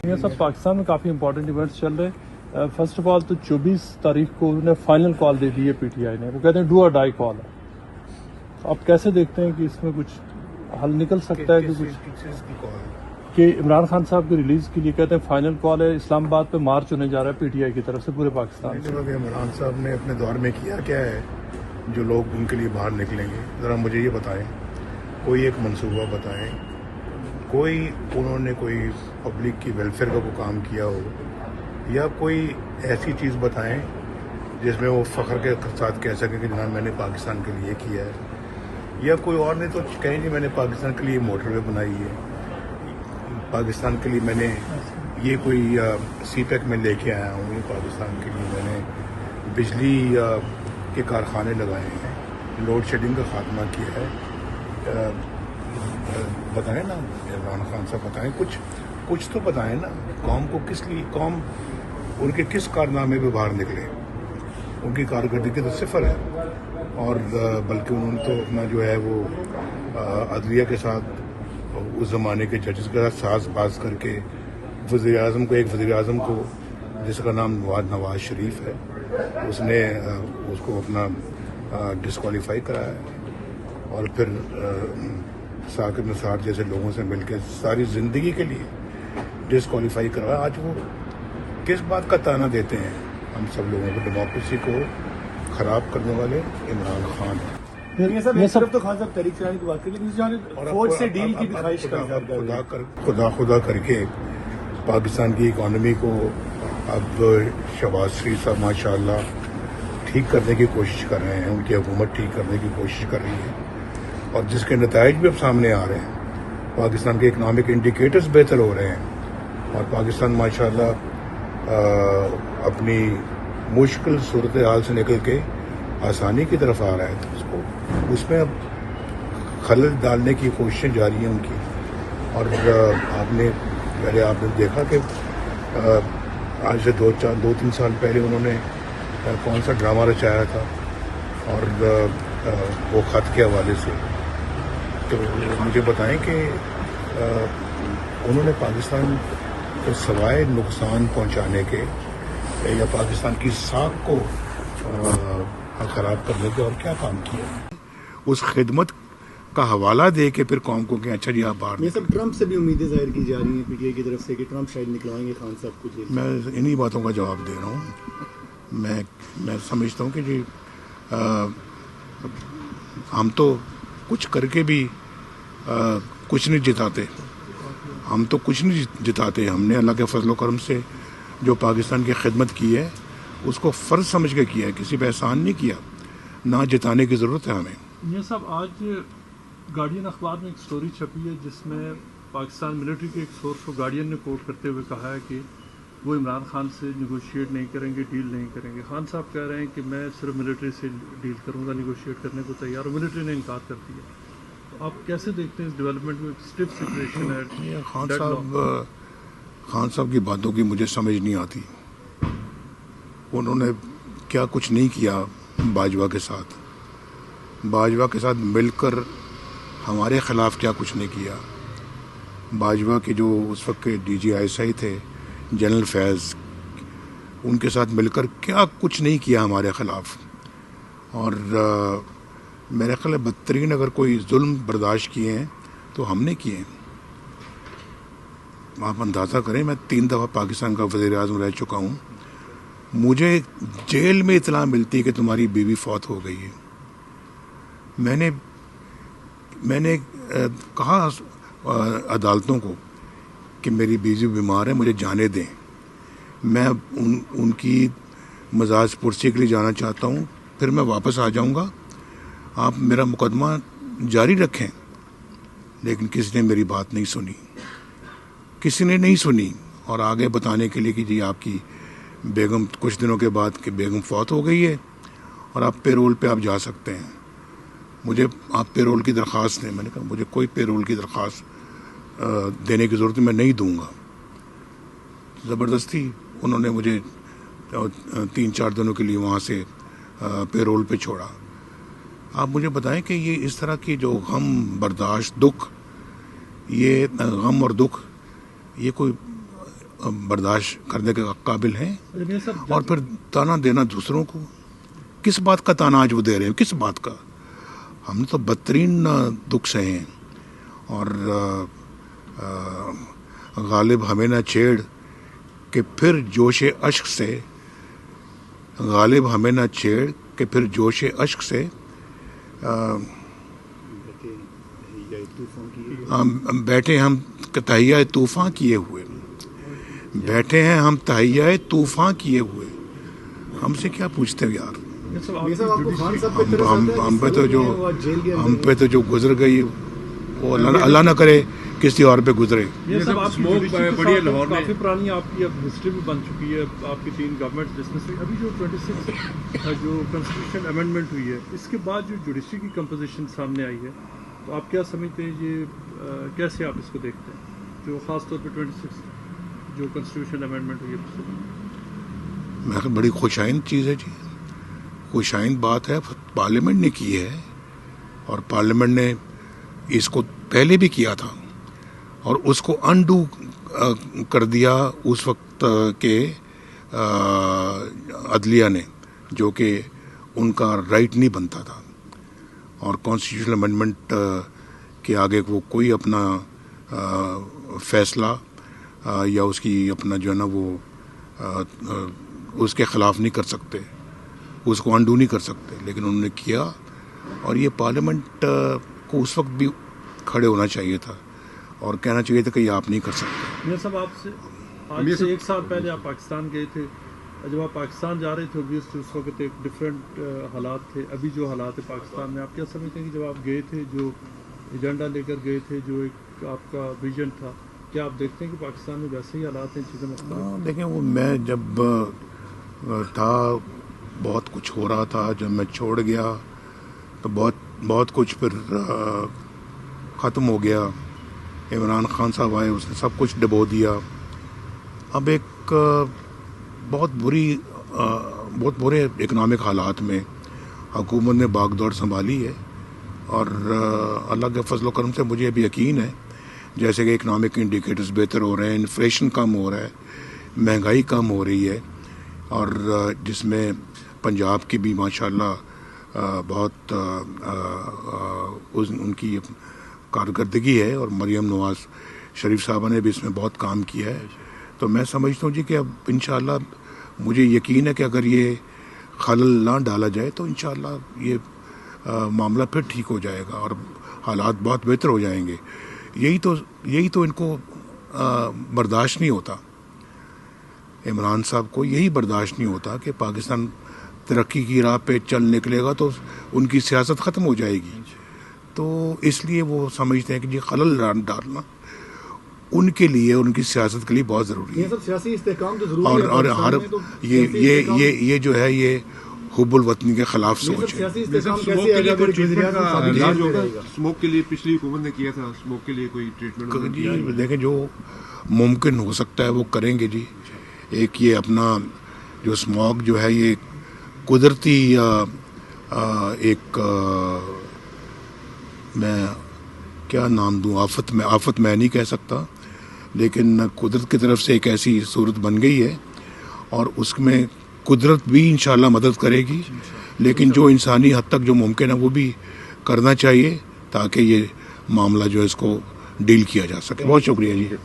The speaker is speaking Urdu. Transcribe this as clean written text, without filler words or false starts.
یہ سب پاکستان میں کافی امپورٹنٹ ایونٹس چل رہے ہیں. فرسٹ آف آل تو 24 تاریخ کو انہوں نے فائنل کال دے دی ہے پی ٹی آئی نے. وہ کہتے ہیں ڈو اور ڈائی کال ہے. آپ کیسے دیکھتے ہیں کہ اس میں کچھ حل نکل سکتا ہے کہ عمران خان صاحب کی ریلیز کے لیے کہتے ہیں فائنل کال ہے, اسلام آباد پہ مارچ ہونے جا رہا ہے پی ٹی آئی کی طرف سے پورے پاکستان سے. عمران صاحب نے اپنے دور میں کیا کیا ہے جو لوگ ان کے لیے باہر نکلیں گے؟ ذرا مجھے یہ بتائیں, کوئی ایک منصوبہ بتائیں, کوئی انہوں نے کوئی پبلک کی ویلفیئر کا کوئی کام کیا ہو, یا کوئی ایسی چیز بتائیں جس میں وہ فخر کے ساتھ کہہ سکیں کہ جناب میں نے پاکستان کے لیے کیا ہے. یا کوئی اور نے تو کہیں نہیں میں نے پاکستان کے لیے موٹر وے بنائی ہے, پاکستان کے لیے میں نے یہ کوئی سی پیک میں لے کے آیا ہوں, یہ پاکستان کے لیے میں نے بجلی کے کارخانے لگائے ہیں, لوڈ شیڈنگ کا خاتمہ کیا ہے. بتائیں نا عمران خان صاحب, بتائیں کچھ تو بتائیں نا. قوم کو کس لیے, قوم ان کے کس کارنامے پہ باہر نکلے؟ ان کی کارکردگی تو صفر ہے. اور بلکہ انہوں نے تو اپنا جو ہے وہ عدلیہ کے ساتھ اس زمانے کے ججز کے ساتھ ساز باز کر کے وزیر اعظم کو, ایک وزیر اعظم کو جس کا نام نواز شریف ہے, اس نے اس کو اپنا ڈسکوالیفائی کرایا ہے. اور پھر ثاقب نثار جیسے لوگوں سے مل کے ساری زندگی کے لیے ڈسکوالیفائی کروایا. آج وہ کس بات کا تانا دیتے ہیں ہم سب لوگوں کو؟ ڈیموکریسی کو خراب کرنے والے عمران خان ہیں. یہ سب تو خان صاحب تحریک چلانے کی بات کریں, فوج سے ڈیل کی بھی خواہش خدا کر کے پاکستان کی اکانومی کو اب شہباز شریف صاحب ماشاء اللہ ٹھیک کرنے کی کوشش کر رہے ہیں, ان کی حکومت ٹھیک کرنے کی کوشش کر رہی ہے, اور جس کے نتائج بھی اب سامنے آ رہے ہیں. پاکستان کے اکنامک انڈیکیٹرز بہتر ہو رہے ہیں, اور پاکستان ماشاء اللہ اپنی مشکل صورتحال سے نکل کے آسانی کی طرف آ رہا ہے. تو اس میں اب خلل ڈالنے کی کوششیں جاری ہیں ان کی. اور آپ نے دیکھا کہ آج سے 2-3 سال پہلے انہوں نے کون سا ڈرامہ رچایا تھا, اور وہ خط کے حوالے سے. تو مجھے بتائیں کہ انہوں نے پاکستان کو سوائے نقصان پہنچانے کے یا پاکستان کی ساکھ کو خراب کرنے کے اور کیا کام کیا؟ اس خدمت کا حوالہ دے کے پھر قوم کو کہ اچھا جی آپ باہر. یہ سب ٹرمپ سے بھی امیدیں ظاہر کی جا رہی ہیں پی ٹی آئی کی طرف سے کہ ٹرمپ شاید نکلوائیں گے خان صاحب کچھ. میں انہی باتوں کا جواب دے رہا ہوں. میں سمجھتا ہوں کہ جی ہم تو کچھ کر کے بھی کچھ نہیں جتاتے. ہم تو کچھ نہیں جتاتے. ہم نے اللہ کے فضل و کرم سے جو پاکستان کی خدمت کی ہے اس کو فرض سمجھ کے کیا ہے, کسی پہ احسان نہیں کیا. نہ جتانے کی ضرورت ہے ہمیں. یہ سب آج گارڈین اخبار میں ایک سٹوری چھپی ہے جس میں پاکستان ملٹری کے ایک سورس کو گارڈین نے کوٹ کرتے ہوئے کہا ہے کہ وہ عمران خان سے نیگوشیٹ نہیں کریں گے, ڈیل نہیں کریں گے. خان صاحب کہہ رہے ہیں کہ میں صرف ملٹری سے ڈیل کروں گا, نیگوشیٹ کرنے کو تیار, اور ملٹری نے انکار کر دیا. تو آپ کیسے دیکھتے ہیں اس ڈیولپمنٹ میں؟ اسٹف سچویشن ہے. خان صاحب کی باتوں کی مجھے سمجھ نہیں آتی. انہوں نے کیا کچھ نہیں کیا باجوہ کے ساتھ. باجوہ کے ساتھ مل کر ہمارے خلاف کیا کچھ نہیں کیا. باجوہ کے جو اس وقت کے D G I S I تھے جنرل فیض, ان کے ساتھ مل کر کیا کچھ نہیں کیا ہمارے خلاف. اور میرے خیال ہے بدترین اگر کوئی ظلم برداشت کیے ہیں تو ہم نے کیے ہیں. آپ اندازہ کریں, میں 3 دفعہ پاکستان کا وزیر اعظم رہ چکا ہوں. مجھے جیل میں اطلاع ملتی ہے کہ تمہاری بیوی فوت ہو گئی ہے. میں نے کہا عدالتوں کو کہ میری بیوی بیمار ہے, مجھے جانے دیں, میں ان کی مزاج پرسی کے لیے جانا چاہتا ہوں, پھر میں واپس آ جاؤں گا, آپ میرا مقدمہ جاری رکھیں. لیکن کسی نے میری بات نہیں سنی, کسی نے نہیں سنی. اور آگے بتانے کے لیے کہ جی آپ کی بیگم کچھ دنوں کے بعد کہ بیگم فوت ہو گئی ہے اور آپ پے رول پہ آپ جا سکتے ہیں. مجھے آپ پے رول کی درخواست دیں. میں نے کہا مجھے کوئی پے رول کی درخواست دینے کی ضرورت میں نہیں دوں گا. زبردستی انہوں نے مجھے 3-4 دنوں کے لیے وہاں سے پیرول پہ چھوڑا. آپ مجھے بتائیں کہ یہ اس طرح کی جو غم برداشت دکھ، یہ غم اور دکھ یہ کوئی برداشت کرنے کے قابل ہیں؟ اور پھر تانا دینا دوسروں کو، کس بات کا تانا آج وہ دے رہے ہیں؟ کس بات کا؟ ہم نے تو بدترین دکھ سہے ہیں. اور غالب ہمیں نہ چھیڑ کہ پھر جوش اشک سے، غالب ہمیں نہ چھیڑ کہ پھر جوش اشک سے بیٹھے ہم تہیہ طوفاں کیے ہوئے، بیٹھے ہیں ہم تہیہ طوفاں کیے ہوئے. ہم سے کیا پوچھتے ہیں یار؟ ہم پہ تو جو گزر گئی وہ اللہ نہ کرے کسی اور پہ گزرے. یہ سب آپ کافی پرانی آپ کی اب ہسٹری بھی بن چکی ہے، آپ کی 3 گورنمنٹ، جس میں سے ابھی جو 26 جو کنسٹیٹیوشن امینڈمنٹ ہوئی ہے، اس کے بعد جو جوڈیشری کی کمپوزیشن سامنے آئی ہے، تو آپ کیا سمجھتے ہیں یہ کیسے آپ اس کو دیکھتے ہیں، جو خاص طور پہ 26 جو کنسٹیٹیوشن امینڈمنٹ ہوئی ہے؟ میں بڑی خوشائند چیز ہے جی، خوشائند بات ہے. پارلیمنٹ نے کی ہے، اور پارلیمنٹ نے اس کو پہلے بھی کیا تھا، اور اس کو انڈو کر دیا اس وقت کے عدلیہ نے، جو کہ ان کا رائٹ نہیں بنتا تھا. اور کانسٹیٹیوشنل امینڈمنٹ کے آگے وہ کوئی اپنا فیصلہ یا اس کی اپنا جو ہے نا وہ اس کے خلاف نہیں کر سکتے، اس کو انڈو نہیں کر سکتے. لیکن انہوں نے کیا، اور یہ پارلیمنٹ کو اس وقت بھی کھڑے ہونا چاہیے تھا اور کہنا چاہیے تھا کہ یہ آپ نہیں کر سکتے. یہ سب آپ سے آج سے 1 سال پہلے آپ پاکستان گئے تھے، جب آپ پاکستان جا رہے تھے اوبویسلی اس وقت ایک ڈفرینٹ حالات تھے. ابھی جو حالات ہیں پاکستان میں، آپ کیا سمجھتے ہیں کہ جب آپ گئے تھے، جو ایجنڈا لے کر گئے تھے، جو ایک آپ کا ویژن تھا، کیا آپ دیکھتے ہیں کہ پاکستان میں ویسے ہی حالات ہیں، چیزیں مختلف؟ دیکھیں، وہ میں جب تھا بہت کچھ ہو رہا تھا، جب میں چھوڑ گیا تو بہت کچھ پھر ختم ہو گیا. عمران خان صاحب آئے، اس نے سب کچھ ڈبو دیا. اب ایک بہت برے اکنامک حالات میں حکومت نے باغ دوڑ سنبھالی ہے، اور اللہ کے فضل و کرم سے مجھے ابھی یقین ہے، جیسے کہ اکنامک انڈیکیٹرز بہتر ہو رہے ہیں، انفلیشن کم ہو رہا ہے، مہنگائی کم ہو رہی ہے، اور جس میں پنجاب کی بھی ماشاءاللہ بہت ان کی کارکردگی ہے، اور مریم نواز شریف صاحبہ نے بھی اس میں بہت کام کیا ہے. تو میں سمجھتا ہوں جی کہ اب انشاءاللہ مجھے یقین ہے کہ اگر یہ خلل نہ ڈالا جائے تو انشاءاللہ یہ معاملہ پھر ٹھیک ہو جائے گا اور حالات بہت بہتر ہو جائیں گے. یہی تو ان کو برداشت نہیں ہوتا، عمران صاحب کو یہی برداشت نہیں ہوتا کہ پاکستان ترقی کی راہ پہ چل نکلے گا تو ان کی سیاست ختم ہو جائے گی. تو اس لیے وہ سمجھتے ہیں کہ جی خلل ڈالنا ان کے لیے، ان کی سیاست کے لیے بہت ضروری ہے. سیاسی استحکام تو ضروری ہے، اور ہر یہ جو ہے یہ حب الوطنی کے خلاف سوچ ہے. اسموک کے لیے پچھلی حکومت نے کیا تھا، اسموک کے لیے کوئی ٹریٹمنٹ؟ جی دیکھیں، جو ممکن ہو سکتا ہے وہ کریں گے جی. ایک یہ اپنا جو اسموک جو ہے یہ قدرتی ایک میں کیا نام دوں، آفت میں نہیں کہہ سکتا، لیکن قدرت کی طرف سے ایک ایسی صورت بن گئی ہے، اور اس میں قدرت بھی انشاءاللہ مدد کرے گی، لیکن جو انسانی حد تک جو ممکن ہے وہ بھی کرنا چاہیے تاکہ یہ معاملہ جو ہے اس کو ڈیل کیا جا سکے. بہت شکریہ جی.